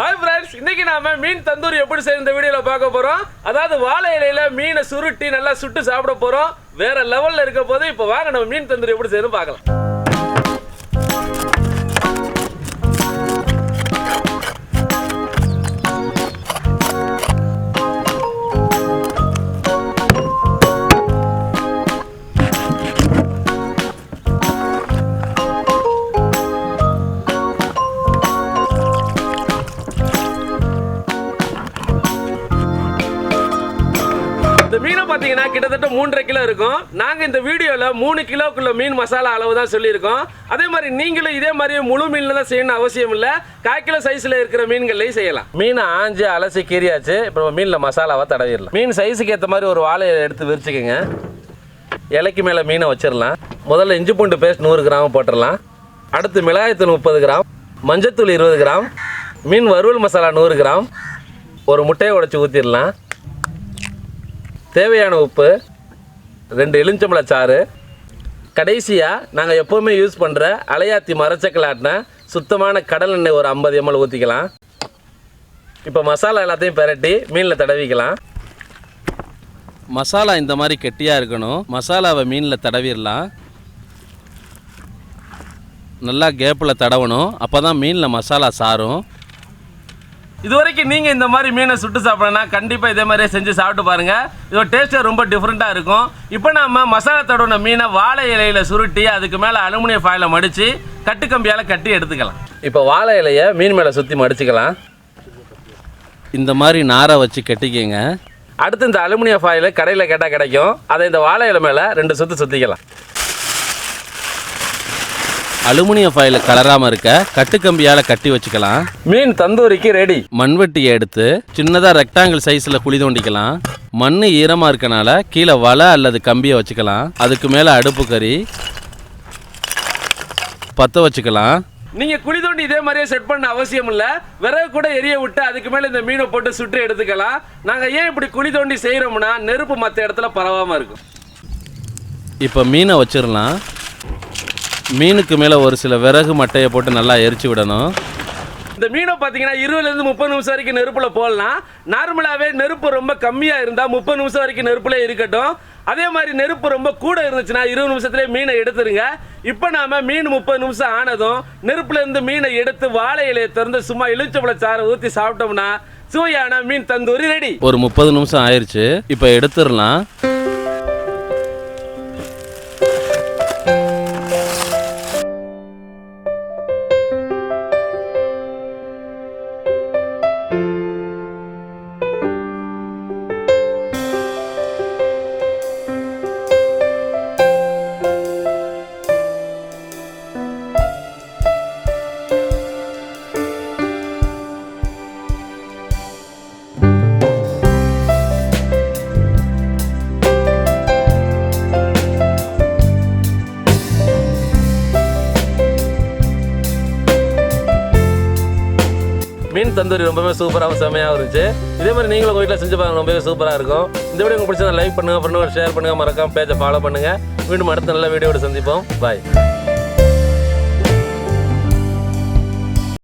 Hi friends, இன்னைக்கு நாம மீன் தந்தூரி எப்படி செய்ய இந்த வீடியோல பார்க்க போறோம். அதாவது வாழை இலையில மீனை சுருட்டி நல்லா சுட்டு சாப்பிட போறோம். வேற லெவல்ல இருக்க போது இப்போ வாங்க நம்ம மீன் தந்தூரி எப்படி செய்யணும் பார்க்கலாம். இந்த மீனை பார்த்தீங்கன்னா கிட்டத்தட்ட 3.5 கிலோ இருக்கும். நாங்கள் இந்த வீடியோவில் 3 கிலோக்குள்ள மீன் மசாலா அளவு தான் சொல்லியிருக்கோம். அதே மாதிரி நீங்களும் இதே மாதிரி முழு மீனில் தான் செய்யணும் அவசியம் இல்லை. 1/4 கிலோ சைஸில் இருக்கிற மீன்கள்லையும் செய்யலாம். மீனை ஆஞ்சு அலசி கீரியாச்சு. இப்போ மீனில் மசாலாவை தடவிடலாம். மீன் சைஸுக்கு ஏற்ற மாதிரி ஒரு வாழையை எடுத்து விரிச்சுக்கோங்க. இலைக்கு மேலே மீனை வச்சிடலாம். முதல்ல இஞ்சி பூண்டு பேஸ்ட் 100 கிராம் போட்டுடலாம். அடுத்து மிளகாய்த்தூள் 30 கிராம், மஞ்சத்தூள் 20 கிராம், மீன் வறுவல் மசாலா 100 கிராம், ஒரு முட்டையை உடைச்சி ஊற்றிடலாம். தேவையான உப்பு, 2 எலுமிச்சம்பழச்சாறு, கடைசியாக நாங்கள் எப்போவுமே யூஸ் பண்ணுற அலையாத்தி மரச்சக்கலாட்டின சுத்தமான கடல் எண்ணெய் ஒரு 50 ml ஊற்றிக்கலாம். இப்போ மசாலா எல்லாத்தையும் பிரட்டி மீனில் தடவிக்கலாம். மசாலா இந்த மாதிரி கெட்டியாக இருக்கணும். மசாலாவை மீனில் தடவிடலாம். நல்லா கேப்பில் தடவணும். அப்போ தான் மீனில் மசாலா சாரும். இது வரைக்கும் நீங்கள் இந்த மாதிரி மீனை சுட்டு சாப்பிட்றனா கண்டிப்பாக இதே மாதிரியே செஞ்சு சாப்பிட்டு பாருங்கள். இதோட டேஸ்ட்டு ரொம்ப டிஃப்ரெண்ட்டாக இருக்கும். இப்போ நம்ம மசாலா தடவின மீனை வாழை இலையில் சுருட்டி அதுக்கு மேலே அலுமினியம் ஃபாயிலை மடித்து கட்டுக்கம்பியால் கட்டி எடுத்துக்கலாம். இப்போ வாழை இலையை மீன் மேலே சுற்றி மடிச்சுக்கலாம். இந்த மாதிரி நாரை வச்சு கட்டிக்கங்க. அடுத்து இந்த அலுமினியம் ஃபாயிலை கடையில் கேட்டால் கிடைக்கும். அதை இந்த வாழை இலை மேலே 2 சுற்று சுற்றிக்கலாம். அலுமினியம் ஃபாயில கலராமல் இருக்க கட்டுக்கம்பியால் கட்டி வச்சுக்கலாம். மீன் தந்தூரிக்கு ரெடி. மண்வெட்டியை எடுத்து சின்னதாக ரெக்டாங்கிள் சைஸில் குழி தோண்டிக்கலாம். மண் ஈரமாக இருக்கனால கீழே வலை அல்லது கம்பியை வச்சுக்கலாம். அதுக்கு மேலே அடுப்பு கறி பற்ற வச்சுக்கலாம். நீங்கள் குழி தோண்டி இதே மாதிரியே செட் பண்ண அவசியம் இல்லை. விறகு கூட எரிய விட்டு அதுக்கு மேலே இந்த மீனை போட்டு சுற்றி எடுத்துக்கலாம். நாங்கள் ஏன் இப்படி குழி தோண்டி செய்கிறோம்னா நெருப்பு மற்ற இடத்துல பரவாமல் இருக்கும். இப்போ மீனை வச்சிடலாம். மீனுக்கு மேலே ஒரு சில விறகு மட்டையை போட்டு நல்லா எரிச்சு விடணும். இந்த மீனை பார்த்தீங்கன்னா 20லேருந்து 30 நிமிஷம் வரைக்கும் நெருப்பில் போடலாம். நார்மலாகவே நெருப்பு ரொம்ப கம்மியாக இருந்தால் 30 நிமிஷம் வரைக்கும் நெருப்புல இருக்கட்டும். அதே மாதிரி நெருப்பு ரொம்ப கூட இருந்துச்சுன்னா 20 நிமிஷத்துலேயே மீனை எடுத்துருங்க. இப்போ நாம் மீன் 30 நிமிஷம் ஆனதும் நெருப்புலேருந்து மீனை எடுத்து வாழை இலையை திறந்து சும்மா எலுமிச்சம்பழச்சாறை ஊற்றி சாப்பிட்டோம்னா சுவையான மீன் தந்தூரி ரெடி. ஒரு 30 நிமிஷம் ஆயிடுச்சு. இப்போ எடுத்துடலாம். மீன் தந்தூரி ரொம்பவே சூப்பராகவும் செம்மையாக இருந்துச்சு. இதே மாதிரி நீங்களும் உங்கள் வீட்டில் செஞ்சு பாருங்க, ரொம்பவே சூப்பராக இருக்கும். இந்த வீடியோ உங்களுக்கு பிடிச்சா லைக் பண்ணுங்கள், ஃப்ரெண்டுங்க ஷேர் பண்ணுங்கள், மறக்காம பேஜை ஃபாலோ பண்ணுங்கள். மீண்டும் அடுத்த நல்ல வீடியோட சந்திப்போம். பாய்.